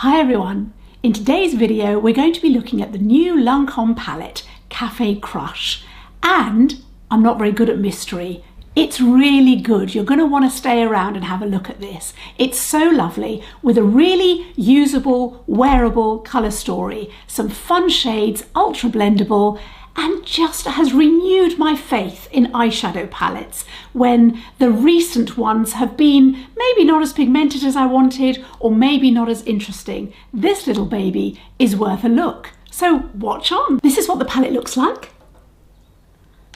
Hi everyone! In today's video we're going to be looking at the new Lancôme palette, Cafe Crush, and I'm not very good at mystery. It's really good. You're going to want to stay around and have a look at this. It's so lovely with a really usable, wearable colour story, some fun shades, ultra blendable, and just has renewed my faith in eyeshadow palettes when the recent ones have been maybe not as pigmented as I wanted or maybe not as interesting. This little baby is worth a look. So watch on. This is what the palette looks like.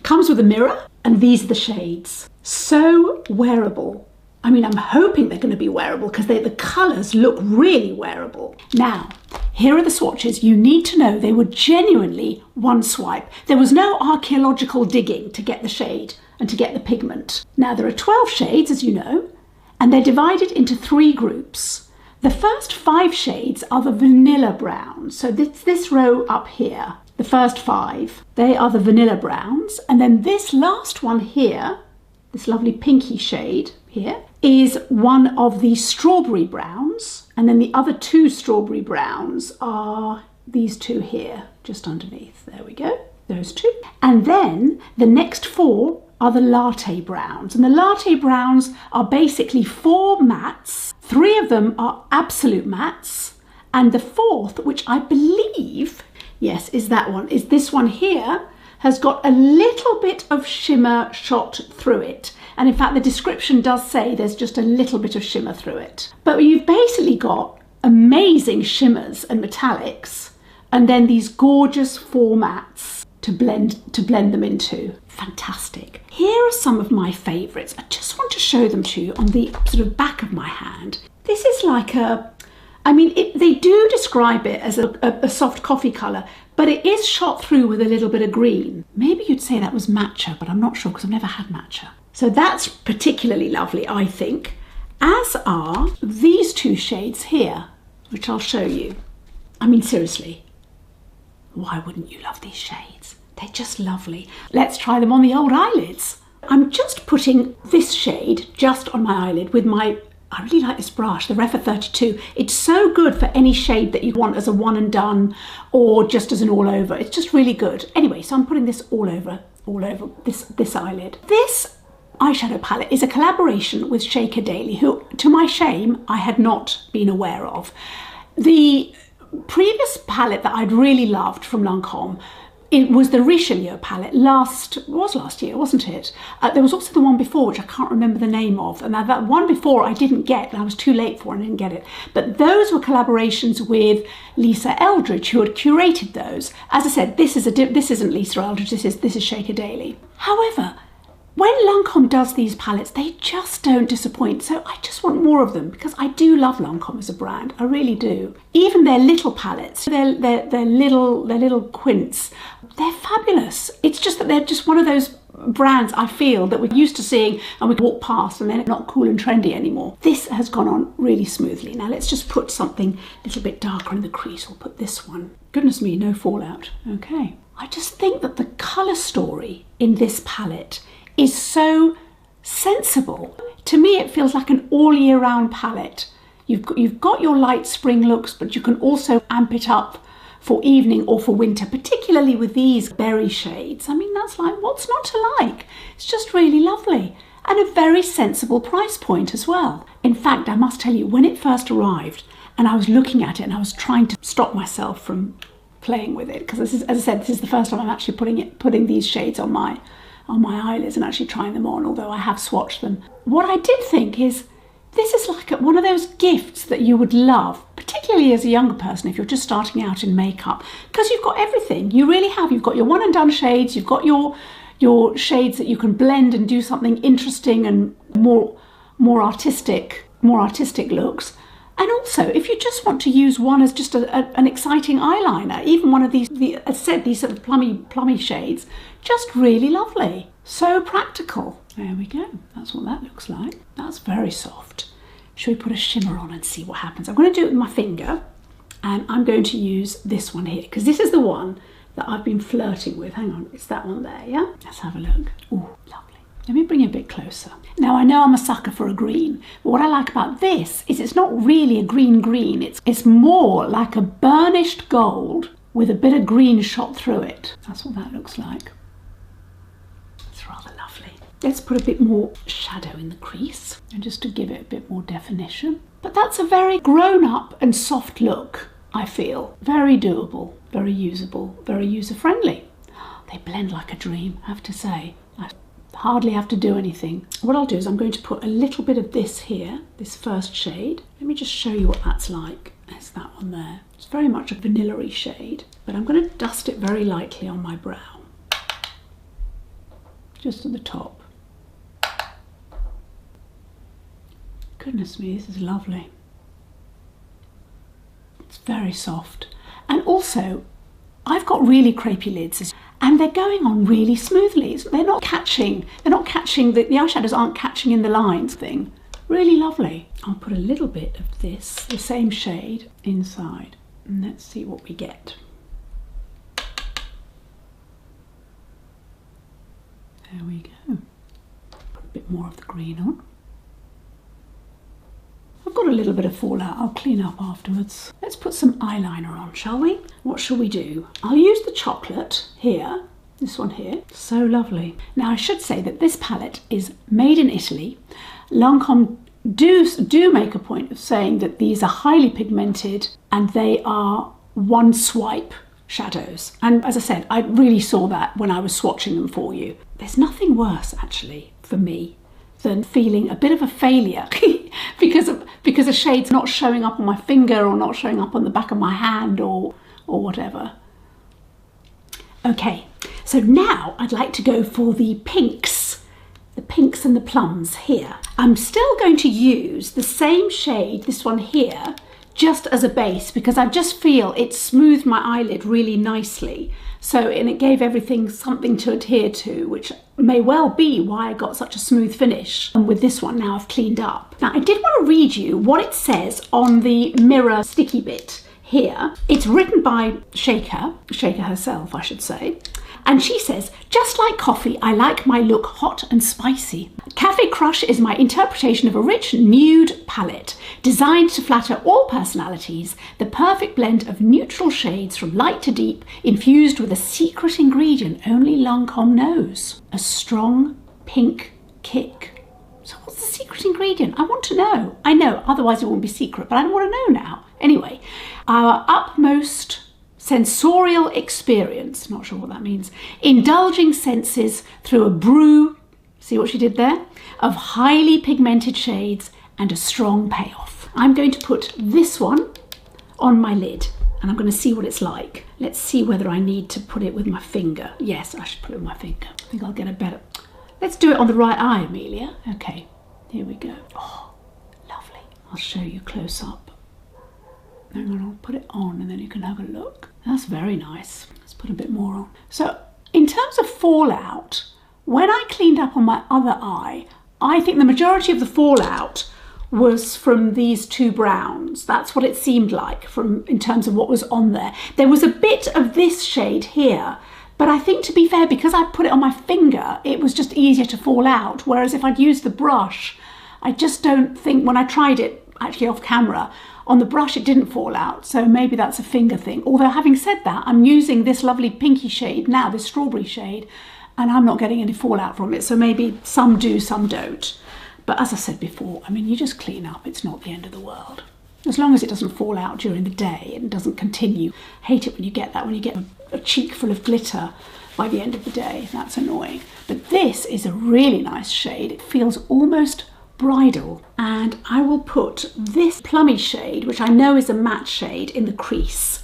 Comes with a mirror and these are the shades. So wearable. I mean, I'm hoping they're going to be wearable because the colours look really wearable. Now, here are the swatches. You need to know they were genuinely one swipe. There was no archaeological digging to get the shade and to get the pigment. Now, there are 12 shades, as you know, and they're divided into 3 groups. The first 5 shades are the vanilla brown. So this row up here, the first 5, they are the vanilla browns. And then this last one here, this lovely pinky shade here, is one of the strawberry browns, and then the other 2 strawberry browns are these 2 here, just underneath. There we go, those 2. And then the next 4 are the latte browns, and the latte browns are basically 4 mattes. 3 of them are absolute mattes, and the 4th, which I believe, yes, is that one, is this one here, has got a little bit of shimmer shot through it. And in fact, the description does say there's just a little bit of shimmer through it. But you've basically got amazing shimmers and metallics, and then these gorgeous 4 mattes to blend them into. Fantastic. Here are some of my favorites. I just want to show them to you on the sort of back of my hand. This is like a, I mean, they do describe it as a soft coffee colour, but it is shot through with a little bit of green. Maybe you'd say that was matcha, but I'm not sure because I've never had matcha. So that's particularly lovely, I think, as are these 2 shades here, which I'll show you. I mean, seriously, why wouldn't you love these shades? They're just lovely. Let's try them on the old eyelids. I'm just putting this shade just on my eyelid with my, I really like this brush, the Rèphr 32. It's so good for any shade that you want as a one and done or just as an all over. It's just really good. Anyway, so I'm putting this all over this eyelid. This eyeshadow palette is a collaboration with SHEIKA DALEY, who, to my shame, I had not been aware of. The previous palette that I'd really loved from Lancôme, it was the Richelieu palette last year, wasn't it? There was also the one before, which I can't remember the name of, and that one before I didn't get, and I was too late for and I didn't get it. But those were collaborations with Lisa Eldridge, who had curated those. As I said, this isn't Lisa Eldridge, this is SHEIKA DALEY. However, when Lancôme does these palettes, they just don't disappoint. So I just want more of them because I do love Lancôme as a brand. I really do. Even their little palettes, their little quints, they're fabulous. It's just that they're just one of those brands I feel that we're used to seeing and we walk past and they're not cool and trendy anymore. This has gone on really smoothly. Now let's just put something a little bit darker in the crease. We'll put this one. Goodness me, no fallout. Okay. I just think that the colour story in this palette is so sensible. To me, it feels like an all year round palette. You've got your light spring looks, but you can also amp it up for evening or for winter, particularly with these berry shades. I mean, that's like, what's not to like? It's just really lovely. And a very sensible price point as well. In fact, I must tell you, when it first arrived and I was looking at it and I was trying to stop myself from playing with it, because this is, as I said, this is the first time I'm actually putting these shades on my eyelids and actually trying them on, although I have swatched them. What I did think is, this is like one of those gifts that you would love, particularly as a younger person if you're just starting out in makeup, because you've got everything. You really have. You've got your one and done shades, you've got your shades that you can blend and do something interesting and more artistic looks. And also, if you just want to use one as just an exciting eyeliner, even one of these, as I said, these sort of plummy shades, just really lovely. So practical. There we go. That's what that looks like. That's very soft. Shall we put a shimmer on and see what happens? I'm going to do it with my finger, and I'm going to use this one here, because this is the one that I've been flirting with. Hang on, it's that one there, yeah? Let's have a look. Oh, lovely. Let me bring you a bit closer. Now I know I'm a sucker for a green, but what I like about this is it's not really a green. It's more like a burnished gold with a bit of green shot through it. That's what that looks like. It's rather lovely. Let's put a bit more shadow in the crease, and just to give it a bit more definition. But that's a very grown-up and soft look, I feel. Very doable, very usable, very user-friendly. They blend like a dream, I have to say. I hardly have to do anything. What I'll do is I'm going to put a little bit of this here, this first shade. Let me just show you what that's like. There's that one there. It's very much a vanilla-y shade, but I'm going to dust it very lightly on my brow. Just at the top. Goodness me, this is lovely. It's very soft. And also, I've got really crepey lids, and they're going on really smoothly. They're not catching, the eyeshadows aren't catching in the lines thing. Really lovely. I'll put a little bit of this, the same shade, inside, and let's see what we get. There we go. Put a bit more of the green on. I've got a little bit of fallout, I'll clean up afterwards. Let's put some eyeliner on, shall we? What shall we do? I'll use the chocolate here, this one here. So lovely. Now I should say that this palette is made in Italy. Lancôme do make a point of saying that these are highly pigmented and they are one swipe shadows. And as I said, I really saw that when I was swatching them for you. There's nothing worse actually for me than feeling a bit of a failure because a shade's not showing up on my finger or not showing up on the back of my hand or whatever. Okay, so now I'd like to go for the pinks and the plums here. I'm still going to use the same shade, this one here, just as a base because I just feel it smoothed my eyelid really nicely. So, and it gave everything something to adhere to, which may well be why I got such a smooth finish. And with this one now I've cleaned up. Now I did want to read you what it says on the mirror sticky bit here. It's written by SHEIKA herself, I should say. And she says, just like coffee, I like my look hot and spicy. Cafe Crush is my interpretation of a rich nude palette designed to flatter all personalities, the perfect blend of neutral shades from light to deep, infused with a secret ingredient only Lancôme knows. A strong pink kick. So what's the secret ingredient? I want to know. I know, otherwise it won't be secret, but I want to know now. Anyway, our utmost sensorial experience, not sure what that means, indulging senses through a brew, see what she did there, of highly pigmented shades and a strong payoff. I'm going to put this one on my lid and I'm going to see what it's like. Let's see whether I need to put it with my finger. Yes, I should put it with my finger. I think I'll get a better. Let's do it on the right eye, Amelia. Okay, here we go. Oh, lovely. I'll show you close up. Hang on, I'll put it on and then you can have a look. That's very nice. Let's put a bit more on. So in terms of fallout, when I cleaned up on my other eye, I think the majority of the fallout was from these two browns. That's what it seemed like in terms of what was on there. There was a bit of this shade here, but I think to be fair, because I put it on my finger, it was just easier to fall out. Whereas if I'd used the brush, I just don't think, when I tried it actually off camera, on the brush it didn't fall out, so maybe that's a finger thing. Although having said that, I'm using this lovely pinky shade now, this strawberry shade, and I'm not getting any fallout from it, so maybe some do, some don't. But as I said before, I mean, you just clean up, it's not the end of the world. As long as it doesn't fall out during the day and doesn't continue. Hate it when you get that, when you get a cheek full of glitter by the end of the day, that's annoying. But this is a really nice shade. It feels almost bridal, and I will put this plummy shade, which I know is a matte shade, in the crease.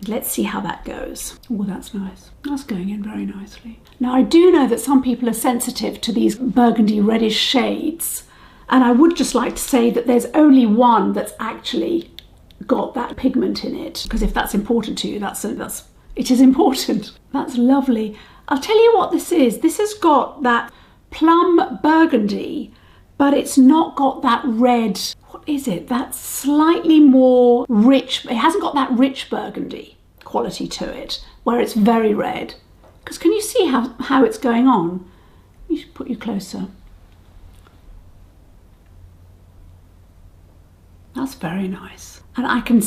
Let's see how that goes. Oh, that's nice. That's going in very nicely. Now I do know that some people are sensitive to these burgundy reddish shades, and I would just like to say that there's only one that's actually got that pigment in it, because if that's important to you, it is important. That's lovely. I'll tell you what this is. This has got that plum burgundy, but it's not got that red, what is it? That's slightly more rich. It hasn't got that rich burgundy quality to it, where it's very red. Because can you see how it's going on? You should put you closer. That's very nice. And I can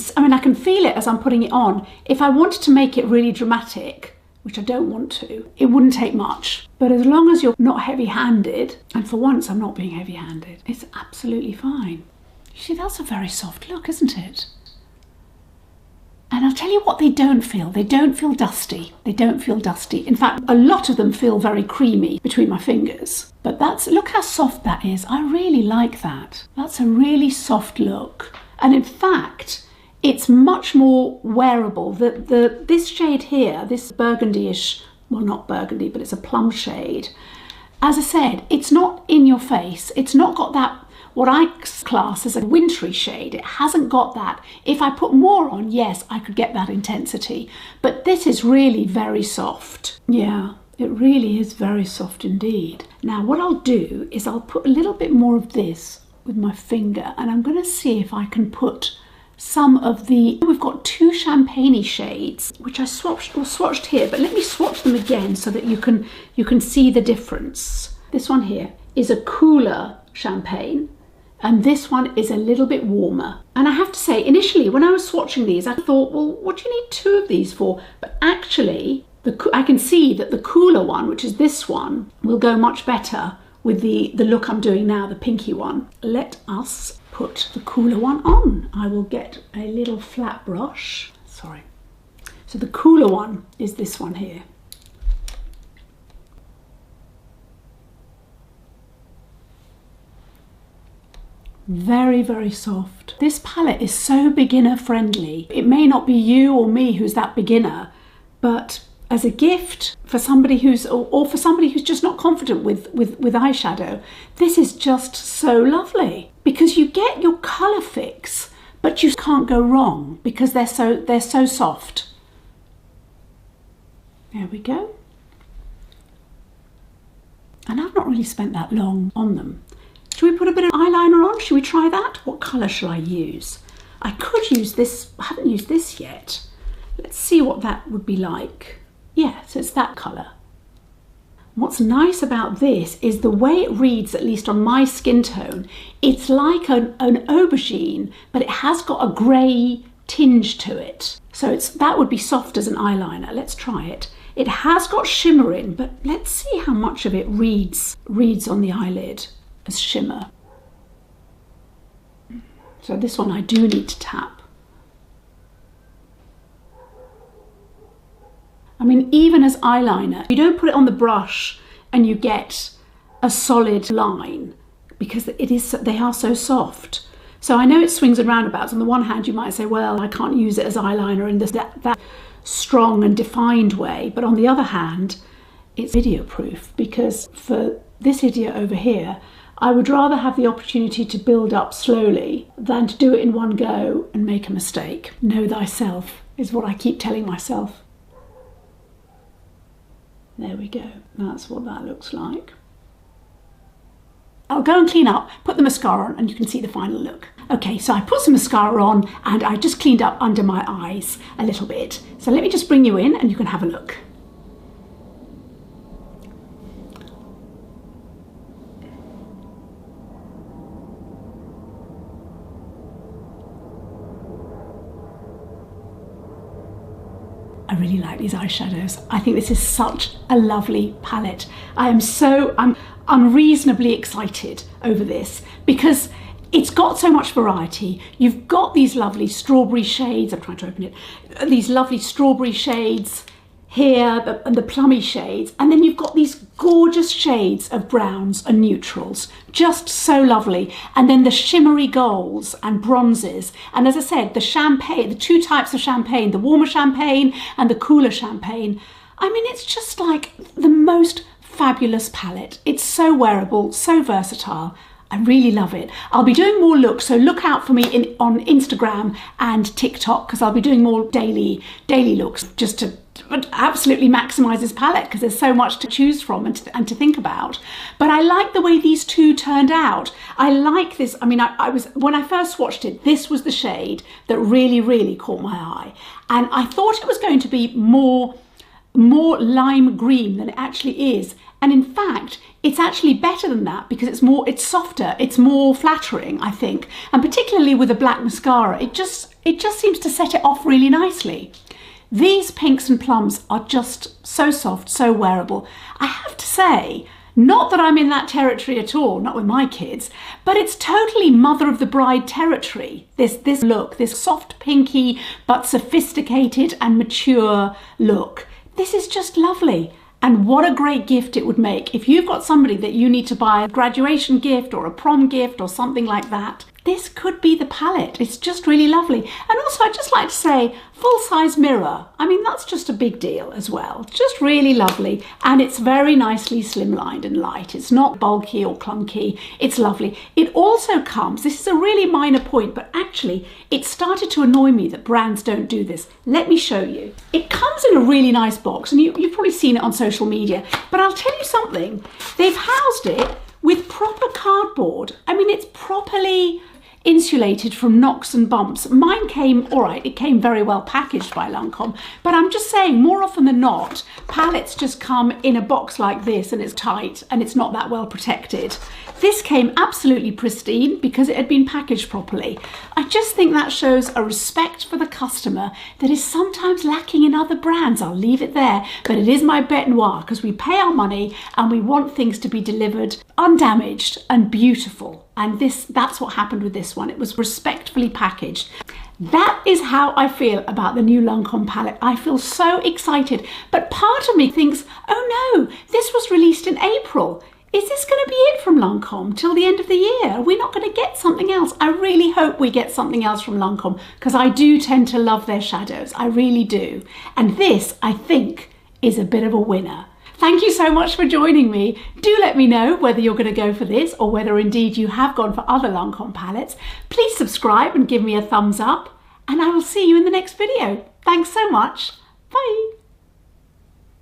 feel it as I'm putting it on. If I wanted to make it really dramatic, which I don't want to, it wouldn't take much. But as long as you're not heavy-handed, and for once I'm not being heavy-handed, it's absolutely fine. You see, that's a very soft look, isn't it? And I'll tell you what they don't feel. They don't feel dusty. They don't feel dusty. In fact, a lot of them feel very creamy between my fingers. But look how soft that is. I really like that. That's a really soft look. And in fact, it's much more wearable. This shade here, this burgundy-ish, well, not burgundy, but it's a plum shade. As I said, it's not in your face. It's not got that, what I class as a wintry shade. It hasn't got that. If I put more on, yes, I could get that intensity. But this is really very soft. Yeah, it really is very soft indeed. Now, what I'll do is I'll put a little bit more of this with my finger, and I'm going to see if I can put some of the, we've got two champagne-y shades, which I swatched here, but let me swatch them again so that you can see the difference. This one here is a cooler champagne, and this one is a little bit warmer. And I have to say, initially when I was swatching these, I thought, well, what do you need two of these for? But actually, I can see that the cooler one, which is this one, will go much better with the look I'm doing now, the pinky one. Let us put the cooler one on. I will get a little flat brush. Sorry. So the cooler one is this one here. Very, very soft. This palette is so beginner friendly. It may not be you or me who's that beginner, but as a gift for somebody who's, or for somebody who's just not confident with eyeshadow, this is just so lovely, because you get your colour fix, but you can't go wrong because they're so soft. There we go. And I've not really spent that long on them. Should we put a bit of eyeliner on? Should we try that? What colour shall I use? I could use this. I haven't used this yet. Let's see what that would be like. Yeah, so it's that colour. What's nice about this is the way it reads, at least on my skin tone. It's like an aubergine, but it has got a grey tinge to it. So that would be soft as an eyeliner. Let's try it. It has got shimmer in, but let's see how much of it reads on the eyelid as shimmer. So this one I do need to tap. I mean, even as eyeliner, you don't put it on the brush and you get a solid line because they are so soft. So I know it swings and roundabouts. On the one hand, you might say, well, I can't use it as eyeliner in that strong and defined way. But on the other hand, it's video proof, because for this idiot over here, I would rather have the opportunity to build up slowly than to do it in one go and make a mistake. Know thyself is what I keep telling myself. There we go. That's what that looks like. I'll go and clean up, put the mascara on, and you can see the final look. Okay, so I put some mascara on and I just cleaned up under my eyes a little bit. So let me just bring you in and you can have a look. I really like these eyeshadows. I think this is such a lovely palette. I'm unreasonably excited over this because it's got so much variety. You've got these lovely strawberry shades. I'm trying to open it. These lovely strawberry shades here, and the plummy shades. And then you've got these gorgeous shades of browns and neutrals. Just so lovely. And then the shimmery golds and bronzes. And as I said, the champagne, the two types of champagne, the warmer champagne and the cooler champagne. I mean, it's just like the most fabulous palette. It's so wearable, so versatile. I really love it. I'll be doing more looks, so look out for me on Instagram and TikTok, because I'll be doing more daily looks just to absolutely maximize this palette, because there's so much to choose from and to think about. But I like the way these two turned out. I like this. I mean, when I first swatched it, this was the shade that really caught my eye, and I thought it was going to be more more lime green than it actually is. And in fact, it's actually better than that because it's softer, it's more flattering, I think. And particularly with a black mascara, it just seems to set it off really nicely. These pinks and plums are just so soft, so wearable. I have to say, not that I'm in that territory at all, not with my kids, but it's totally mother of the bride territory. This look, this soft pinky but sophisticated and mature look. This is just lovely. And what a great gift it would make if you've got somebody that you need to buy a graduation gift or a prom gift or something like that. This could be the palette. It's just really lovely. And also I'd just like to say, full-size mirror. I mean, that's just a big deal as well. Just really lovely. And it's very nicely slimlined and light. It's not bulky or clunky. It's lovely. It also comes, this is a really minor point, but actually it started to annoy me that brands don't do this. Let me show you. It comes in a really nice box, and you've probably seen it on social media, but I'll tell you something. They've housed it with proper cardboard. I mean, it's properly insulated from knocks and bumps. Mine came, all right, it came very well packaged by Lancôme, but I'm just saying, more often than not, palettes just come in a box like this and it's tight and it's not that well protected. This came absolutely pristine because it had been packaged properly. I just think that shows a respect for the customer that is sometimes lacking in other brands. I'll leave it there, but it is my bête noire because we pay our money and we want things to be delivered undamaged and beautiful. And that's what happened with this one. It was respectfully packaged. That is how I feel about the new Lancôme palette. I feel so excited, but part of me thinks, oh no, this was released in April. Is this going to be it from Lancôme till the end of the year? Are we not going to get something else? I really hope we get something else from Lancôme because I do tend to love their shadows. I really do. And this, I think, is a bit of a winner. Thank you so much for joining me. Do let me know whether you're going to go for this or whether indeed you have gone for other Lancôme palettes. Please subscribe and give me a thumbs up, and I will see you in the next video. Thanks so much. Bye.